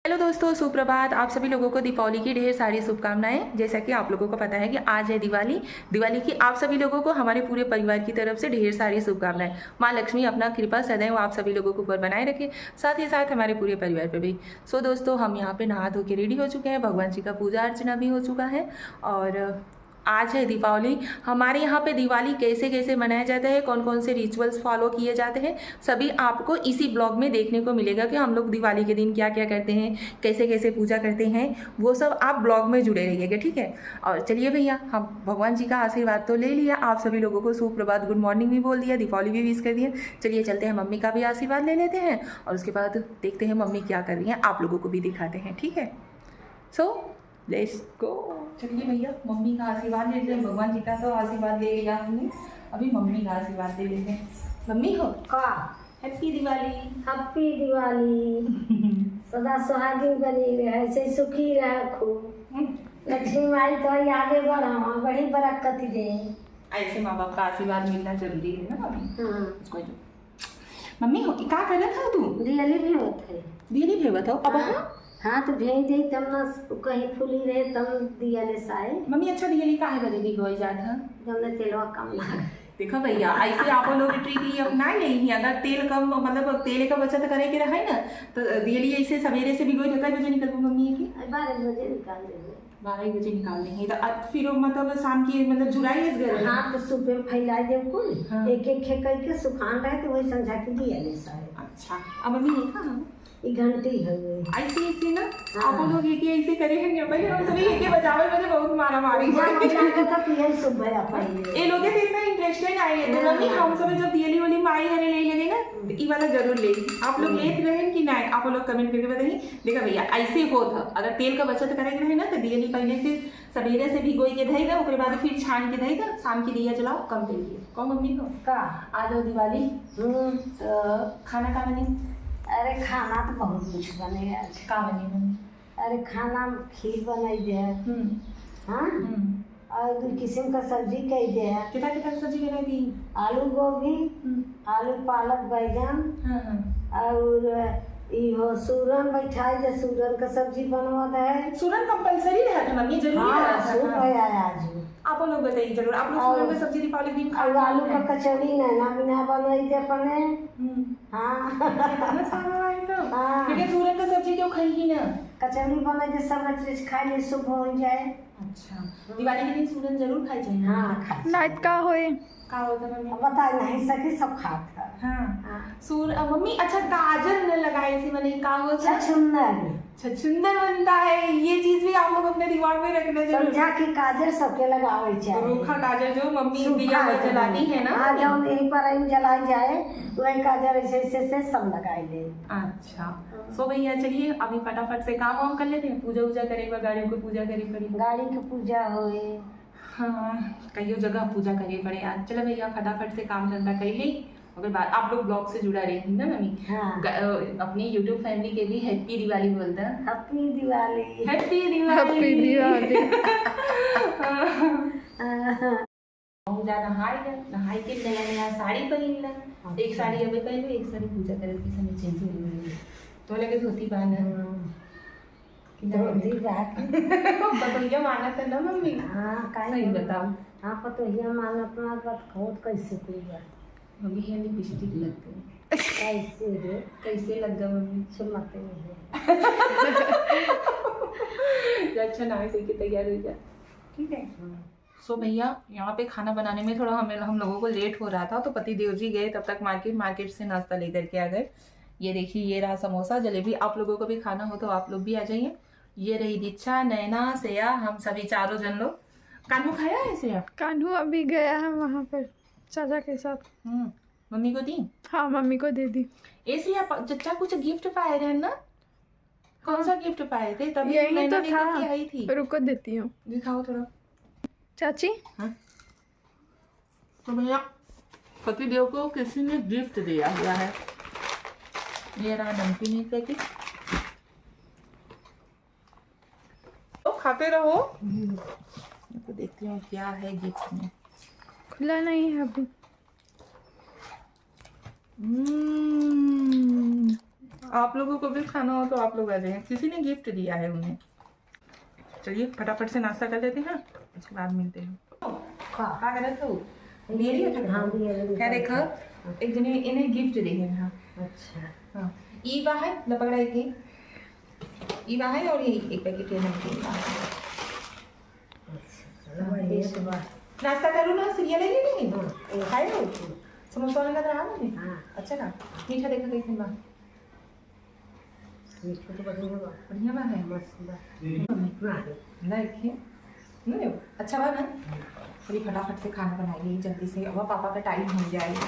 Hello दोस्तों, सुप्रभात। आप सभी लोगों को दीपावली की ढेर सारी शुभकामनाएं। जैसा कि आप लोगों को पता है कि आज है दिवाली। दिवाली की आप सभी लोगों को हमारे पूरे परिवार की तरफ से ढेर सारी शुभकामनाएं। माँ लक्ष्मी अपना कृपा सदैव आप सभी लोगों के ऊपर बनाए रखे, साथ ही साथ हमारे पूरे परिवार पर भी। सो दोस्तों, हम यहाँ पे नहा धो के रेडी हो चुके हैं, भगवान जी का पूजा अर्चना भी हो चुका है और आज है दीपावली। हमारे यहाँ पे दिवाली कैसे कैसे मनाया जाता है, कौन कौन से रिचुअल्स फॉलो किए जाते हैं, सभी आपको इसी ब्लॉग में देखने को मिलेगा कि हम लोग दिवाली के दिन क्या क्या करते हैं, कैसे कैसे पूजा करते हैं। वो सब आप ब्लॉग में जुड़े रहिएगा, ठीक है। और चलिए भैया, हम भगवान जी का आशीर्वाद तो ले लिया, आप सभी लोगों को सुप्रभात गुड मॉर्निंग भी बोल दिया, दीपावली भी विश कर दिया। चलिए चलते हैं, मम्मी का भी आशीर्वाद ले लेते हैं और उसके बाद देखते हैं मम्मी क्या कर रही हैं, आप लोगों को भी दिखाते हैं, ठीक है। So let's go. चलिए भैया, मम्मी का आशीर्वाद ले लेते हैं। भगवान जी का तो आशीर्वाद ले लिया हमने, अभी मम्मी का आशीर्वाद ले लेते हैं। मम्मी हो का हैप्पी दिवाली। हैप्पी दिवाली। सदा सुहागिन बनी रहे, ऐसे सुखी रहे खूब। लक्ष्मी माई तो आगे बढ़ावा, बड़ी बरकत दे। ऐसे माँ बाप का आशीर्वाद मिलना जरूरी है ना मम्मी। हाँ। मम्मी हो क्या कर रहा था तू? दिवाली भी होते दिवाली भेवा था अब। हाँ तो भेज दे तब ना कहीं फूली रहे तब दिया ले साए। मम्मी अच्छा दिवाली काहे बदे दी होई जात है? जब ने तेलवा कम लगा। देखो भैया, ऐसे आप लोग ट्रिक ये अपना नहीं, अगर तेल कम मतलब तेल का बचत करे के रहे ना तो दिवाली ऐसे सवेरे से भिगोई तो कई बजे निकलबो मम्मी की? 12 बजे निकाल देंगे। 12 बजे निकालने हैं तो फिर मतलब शाम की मतलब जुलाई इस घर। हाँ तो सुबह में फैला दे कुल। हाँ। एक एक खेकई के सुखान रहे तो वही समझा के दिया ले साए। अच्छा, अब मम्मी ये कहाँ ये घंटी है ऐसे ऐसे ना आप लोग एक ऐसे करे हैं भाई, हम सभी एक बजावे बजे बहुत मारा मारी ये लोग इतना इंटरेस्टेड आए हैं। तो मम्मी हम सब जब दिवाली वाली माई हरे ले लगे ना तो ये वाला जरूर ले। आप लोग लेते रहे कि नहीं, आप लोग कमेंट करके बताइए। देखा भैया, ऐसे होता अगर तेल का बचत करेंगे रहे ना तो दिवाली पहले से सवेरे से भिगोई के धई ना, उसके बाद फिर छान के धई ना, शाम की दिया जलाओ कम तेल दिए। कौन मम्मी को का आ जाओ दिवाली तो खाना का बनी? अरे खाना तो बहुत कुछ बनेगा। का बनी मम्मी? अरे खाना में खीर बनाई दे। हाँ और 2 किस्म का सब्जी कई दे। कितना कितना सब्जी बनाई दी? आलू गोभी, आलू पालक बैगन और इहो सूरन बैठाई दे, सूरन का सब्जी बनवा दे। सूरन कंपलसरी रहा था मम्मी, जरूरी हाँ, रहा सूप था। है आज। आप लोग बताइए जरूर, आप लोग सूरन का सब्जी दीपावली दिन खा और आलू का कचौड़ी नैना बिना बनाई दे अपने। हाँ इतना सारा है ना। हाँ। लेकिन सूरन का सब्जी क्यों खाई ना? कचौड़ी बनाई दे, सब चीज खाई ले शुभ हो जाए। अच्छा, दिवाली के दिन सूरन जरूर खाई चाहिए। हाँ खाई नाइट का होए का होता मम्मी? बता नहीं सके सब खाता। हाँ मम्मी अच्छा गाजर न लगाए से मैंने का होता? छछुंदर बनता है। ये चीज भी आप लोग अपने दिमाग में रखना जरूर। समझा कि गाजर सबके लगावे चाहिए। रूखा गाजर जो मम्मी दिया जलाती है ना, हाँ जब यहीं पर जलाई जाए वही गाजर ऐसे ऐसे से सब लगाए ले। अच्छा सो भैया चलिए अभी फटाफट से काम वाम कर लेते हैं, पूजा वूजा करेगा, गाड़ियों को पूजा करे पड़ी, गाड़ी की पूजा होए। हाँ कईयों जगह पूजा करिए पड़े आज। चलो भैया फटाफट से काम धंधा कर ली, अगर बात आप लोग ब्लॉग से जुड़ा रही ना मम्मी। हाँ। अपनी यूट्यूब फैमिली के भी हैप्पी दिवाली बोलते हैं। Happy Diwali. Happy Diwali. Happy Diwali. जा नहाई के नया नया साड़ी पहन ला। एक साड़ी अभी पहन लो, एक साड़ी पूजा करे के समय चेंज हो गई तो लगे धोती पहना धोती बात पतोहिया माना था ना मम्मी। हाँ सही बताओ। हाँ पतोहिया माना अपना बात खोद कैसे कोई बात मम्मी है लिपस्टिक लग गई कैसे रे, कैसे लग गया मम्मी? चमकते हैं। अच्छा ना सही के तैयार हो जा, ठीक है। सो भैया यहाँ पे खाना बनाने में थोड़ा हम लोगों को लेट हो रहा था तो पति देव जी गए तब तक मार्केट से नाश्ता लेकर के आ गए। ये देखिए ये रहा समोसा जलेबी, आप लोगों को भी खाना हो तो आप लोग भी आ जाइए। ये रही दीक्षा, नैना, सेया, हम सभी चारों जन लोग। कान्हू खाया है सेया? कान्हू अभी गया है वहाँ पर चाचा के साथ। मम्मी को दी? हाँ मम्मी को दे दी। ऐसे चचा कुछ गिफ्ट पाए थे ना? कौन सा गिफ्ट पाए थे? तभी यही तो था। आई थी। रुको देती हूँ, दिखाओ थोड़ा चाची। हाँ तो भैया पति देव को किसी ने गिफ्ट दिया हुआ है। ये रहा नमकीन पैकेट, तो खाते रहो। तो देखती हूँ क्या है गिफ्ट में। खुला नहीं है अभी। आप लोगों को भी खाना हो तो आप लोग आ जाएं, किसी ने गिफ्ट दिया है उन्हें। चलिए फटाफट से नाश्ता कर लेते हैं, उसके बाद मिलते हैं। क्या कर रहे हो? क्या देखा, एक जने इन्हें गिफ्ट दे है। हाँ अच्छा हाँ, ई बा है लपड़ा के ई बा है और ये एक पैकेट है नमकीन का। नाश्ता करो ना, सीरियल है नहीं खाए हो? समोसा वाला लग रहा है ना? अच्छा ना, मीठा देखा कैसे बा? मीठा तो बढ़िया बढ़िया बा है, बा देखिए नहीं अच्छा बा ना। चलिए फटाफट से खाना बनाइए जल्दी से, अब पापा का टाइम हो जाएगा।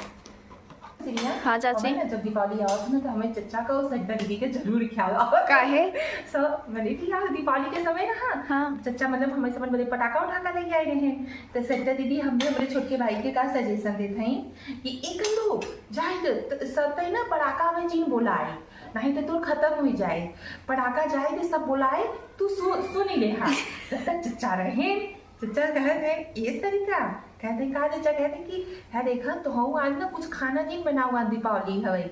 हाँ चाची। ना जब दीपावली आओ ना तो हमें चचा को सड्डा दीदी के जरूर ख्याल आओ। काहे? सब मैंने कि यार दीपावली के समय ना हाँ। चचा मतलब हमें सब बड़े पटाखा उठाका लेके आए रहे हैं, तो सड्डा दीदी हमने हमारे छोटे भाई के का सजेशन देते हैं कि एक लो जाए तो सब ना पटाखा में जीन बोलाए नहीं तो तोर खत्म हो जाए, पटाखा जाए तो सब बोलाए तू सुन ले। हाँ चचा रहे, चचा कहते हैं इस तरीका कहते का चचा कहते कि है देखा तो हम आज ना कुछ खाना नहीं बनाओ, आज दीपावली है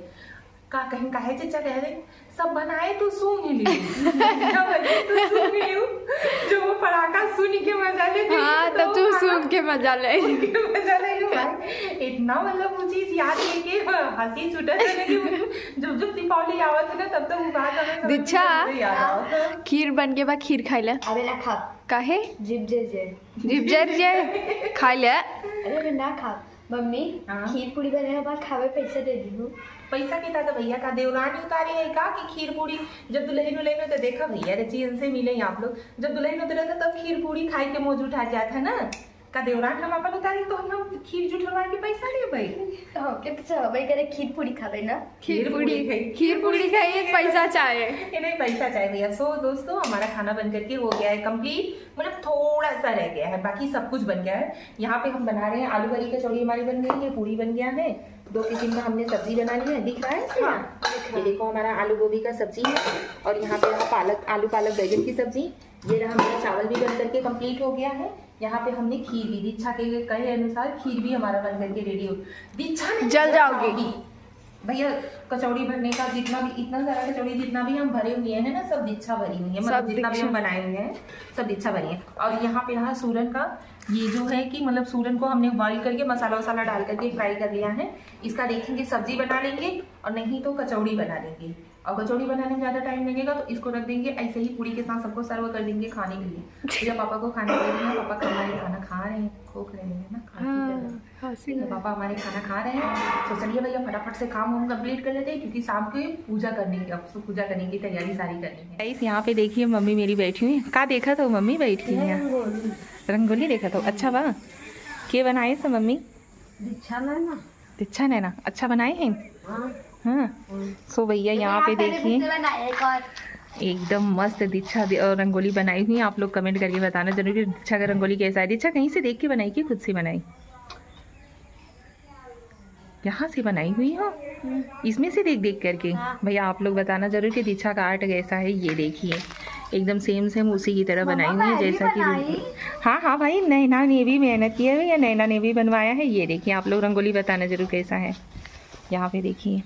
का कहीं कहे चचा कहते सब बनाए तो सूंघ ली तो सूंघ लियो, जो वो पटाखा सुन के मजा ले। हाँ तब तू सुन के मजा ले, मजा ले लो भाई। इतना मतलब वो चीज याद लेके हंसी छूटा जब जब दीपावली आवत है ना तब तो वो बात हमें दीक्षा खीर बन के बाद खीर खाई ले। अबे ना खा, काहे? जिप जे जीप जर जे खाई ले। अरे ना खा मम्मी, खीर पूरी बने बाद खावे पैसे दे दी। पैसा के था भैया का देवरानी उतारी है का कि खीर पूरी जब दुल्हन उल्हन में तो देखा भैया रचियन से मिले आप लोग, जब दुल्हन उतरा था तब खीर पूरी खाई के मौज उठा जाता है ना का देवरान हम अपन उतारी तो हम खीर जुठवा के पैसा ले भाई। ओके तो चलो भाई करे खीर पूरी खा लेना। खीर पूरी खाइए, पैसा चाहिए, नहीं पैसा चाहिए भैया। सो दोस्तों हमारा खाना बन करके हो गया है कंप्लीट, मतलब थोड़ा सा रह गया है, बाकी सब कुछ बन गया है। यहाँ पे हम बना रहे हैं आलू करी कचौड़ी हमारी बन गई है, पूरी बन गया है, 2 किस्म में हमने सब्जी बना ली है, दिख रहा है? हाँ। ये देखो हमारा आलू गोभी का सब्जी है और यहाँ पे रहा पालक आलू पालक बैगन की सब्जी। ये रहा हमारा चावल भी बन करके कंप्लीट हो गया है। यहाँ पे हमने खीर भी दीक्षा के कहे अनुसार खीर भी हमारा बन करके रेडी हो। दीक्षा जल जाओगी भैया, कचौड़ी भरने का जितना भी इतना सारा कचौड़ी जितना भी हम भरे हुए हैं ना सब दीक्षा भरी हुई है, मतलब जितना भी हम बनाए हुए हैं सब दीक्षा भरी है। और यहाँ पे रहा सूरन का, ये जो है कि मतलब सूरन को हमने बॉईल करके मसाला वसाला डाल करके फ्राई कर लिया है। इसका देखेंगे सब्जी बना लेंगे और नहीं तो कचौड़ी बना लेंगे, और कचौड़ी बनाने में ज़्यादा टाइम लगेगा तो इसको रख देंगे ऐसे ही पूरी के साथ सबको सर्व कर देंगे खाने के लिए। भैया पापा को खाना दे रहे हैं, पापा हमारे खाना खा रहे हैं, खोख रहे हैं ना, तो पापा हमारे खाना खा रहे हैं। तो चलिए भैया फटाफट से काम हम कंप्लीट कर लेते हैं क्योंकि शाम को पूजा करने की पूजा करने की तैयारी सारी करनी है। यहाँ पे देखिए मम्मी मेरी बैठी हुई है, का देखा तो मम्मी बैठी है यहाँ रंगोली देखा तो। अच्छा वाह, के बनाए सब मम्मी? दीक्षा नैना अच्छा बनाए हैं। हाँ सो भैया यहाँ पे देखिए एकदम मस्त दीक्षा रंगोली बनाई हुई है। आप लोग कमेंट करके बताना जरूर दीक्षा का रंगोली कैसा है। दीक्षा कहीं से देख के बनाई कि खुद से बनाई? यहाँ से बनाई हुई हो, इसमें से देख देख करके। भैया आप लोग बताना जरूर कि दीक्षा का आर्ट कैसा है। ये देखिए एकदम सेम उसी की तरह बनाई हुई है जैसा कि। हाँ भाई, नैना ने भी मेहनत की है भैया, नैना ने भी बनवाया है। ये देखिए आप लोग रंगोली बताना जरूर कैसा है। यहाँ पे देखिए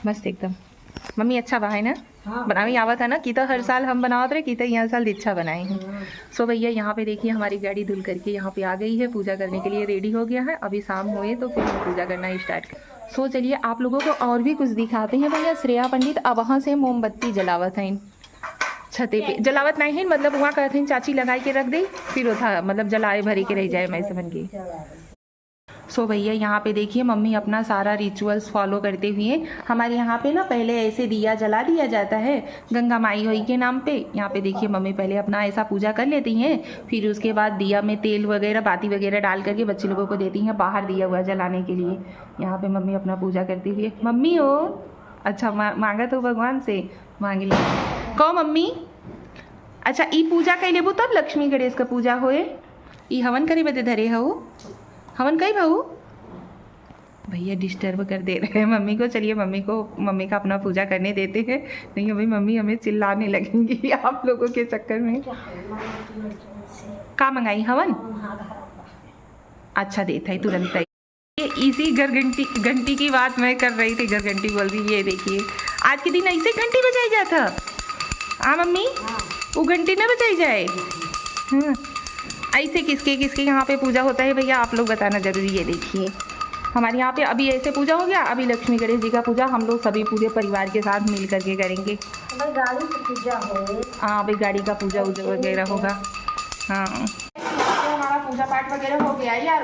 मस्त एकदम। मम्मी अच्छा बना है ना? बनावी आवा था ना कि तो हर साल हम बनावत रहे, कि तो यहाँ साल दीक्षा बनाए हैं। सो भैया यहाँ पे देखिए हमारी गाड़ी धुल करके यहाँ पे आ गई है, पूजा करने के लिए रेडी हो गया है। अभी शाम हुए तो फिर हम पूजा करना स्टार्ट कर। सो चलिए आप लोगों को और भी कुछ दिखाते हैं। भैया श्रेया पंडित अब वहाँ से मोमबत्ती जलावत है, छते पे जलावत नहीं है, मतलब वहाँ कहते हैं चाची लगाई के रख दे, फिर वो था मतलब जलाए भरी के रह जाए मैं समझ गई। सो भैया यहाँ पे देखिए मम्मी अपना सारा रिचुअल्स फॉलो करते हुए, हमारे यहाँ पे ना पहले ऐसे दिया जला दिया जाता है गंगा माई होई के नाम पे। यहाँ पे देखिए मम्मी पहले अपना ऐसा पूजा कर लेती हैं, फिर उसके बाद दिया में तेल वगैरह बाती वगैरह डाल करके बच्चे लोगों को देती हैं बाहर दिया हुआ जलाने के लिए। यहाँ पे मम्मी अपना पूजा करती हुई, मम्मी हो अच्छा मांगा तो भगवान से मांग ली कहो मम्मी। अच्छा ई पूजा कर लेबू तब लक्ष्मी गणेश का पूजा होए, ई हवन करे बदे धरे हो हवन कई भाऊ। भैया डिस्टर्ब कर दे रहे हैं मम्मी को। चलिए मम्मी का अपना पूजा करने देते हैं, नहीं भाई मम्मी हमें चिल्लाने लगेंगी आप लोगों के चक्कर में। का मंगाई हवन? अच्छा देता है तुरंत ही। इसी घंटी की बात मैं कर रही थी, घंटी बोल रही। ये देखिए आज के दिन ऐसे घंटी बजाई जाता। हाँ मम्मी, वो घंटी ना बजाई जाए। हाँ, ऐसे किसके किसके यहाँ पे पूजा होता है भैया, आप लोग बताना जरूरी। ये देखिए हमारे यहाँ पे अभी ऐसे पूजा हो गया, अभी लक्ष्मी गणेश जी का पूजा हम लोग सभी पूरे परिवार के साथ मिल करके करेंगे। गाड़ी की पूजा हो। हाँ भाई, गाड़ी का पूजा उजा वगैरह होगा। हाँ, हमारा पूजा पाठ वगैरह हो गया यार।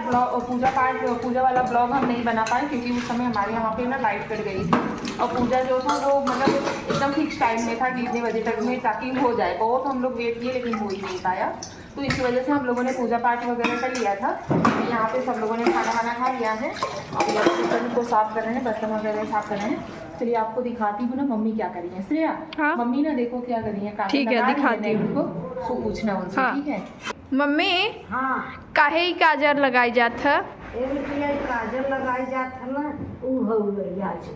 पूजा वाला ब्लॉग हम नहीं बना पाए क्योंकि उस समय हमारे यहाँ पे ना लाइट कट गई थी और पूजा जो था वो मतलब एकदम फिक्स टाइम में था कि इतने बजे तक में ताकि हो जाए। बहुत हम लोग वेट किए लेकिन हो ही नहीं पाया, तो इसी वजह से हम लोगों ने पूजा पाठ वगैरह कर लिया था। यहाँ पे सब लोगों ने खाना वाना खा लिया है और किचन को साफ कर रहे हैं, बर्तन वगैरह साफ कर रहे हैं। चलिए आपको दिखाती हूँ ना मम्मी क्या करी है। श्रेया, हाँ? मम्मी ना देखो क्या करी है। ठीक है, दिखाती हूँ। उनको पूछना उनसे। हाँ। ठीक है मम्मी, हाँ, काहे ही काजर लगाई जात है? काजल लगाई जात है ना, ऊ हो गई आज।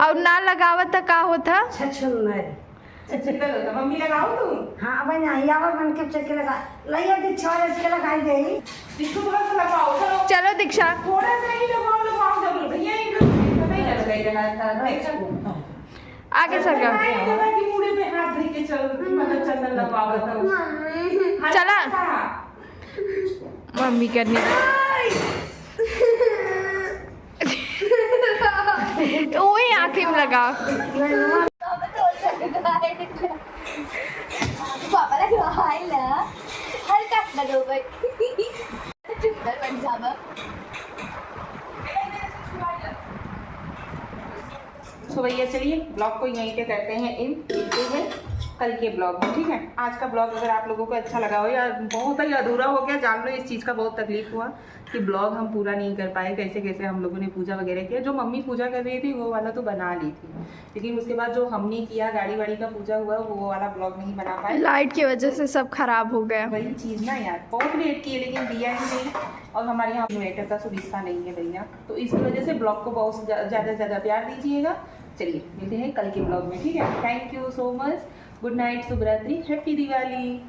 और ना लगावत का होता? मम्मी लगाओ तुम। हाँ भाई ना यावर बन के चक्के लगा लइया के छोरे से लगाई गई। इसको थोड़ा सा लगाओ। चलो दीक्षा, थोड़ा सा ही लगाओ जरूर भैया। एक नहीं लगाई रहा था। आगे सरका। कि मुड़े पे हाथ धर के चल, मतलब चंदन लगवाओ तो चला मम्मी करनी। वही आँखें में लगा। पापा लगायला हलकाच लगव बाई सुंदर बन जावं। तो भैया चलिए ब्लॉग को यहीं पे करते हैं इन, मिलते हैं कल के ब्लॉग में। ठीक है, आज का ब्लॉग अगर आप लोगों को अच्छा लगा हो या बहुत ही अधूरा हो गया, जान लो इस चीज़ का बहुत तकलीफ हुआ कि ब्लॉग हम पूरा नहीं कर पाए। कैसे कैसे हम लोगों ने पूजा वगैरह किया। जो मम्मी पूजा कर रही थी वो वाला तो बना ली थी, लेकिन उसके बाद जो हमने किया गाड़ी वाड़ी का पूजा हुआ वो वाला ब्लॉग नहीं बना पाए। लाइट की वजह से सब खराब हो गया। वही चीज़ ना यार, बहुत वेट किए लेकिन दिया ही नहीं। और हमारे यहाँ इन्वर्टर का सुविधा नहीं है भैया, तो इसकी वजह से ब्लॉग को बहुत ज़्यादा से ज़्यादा प्यार दीजिएगा। चलिए मिलते हैं कल के ब्लॉग में। ठीक है, thank you so much. Good night, शुभ रात्रि, हैप्पी दिवाली।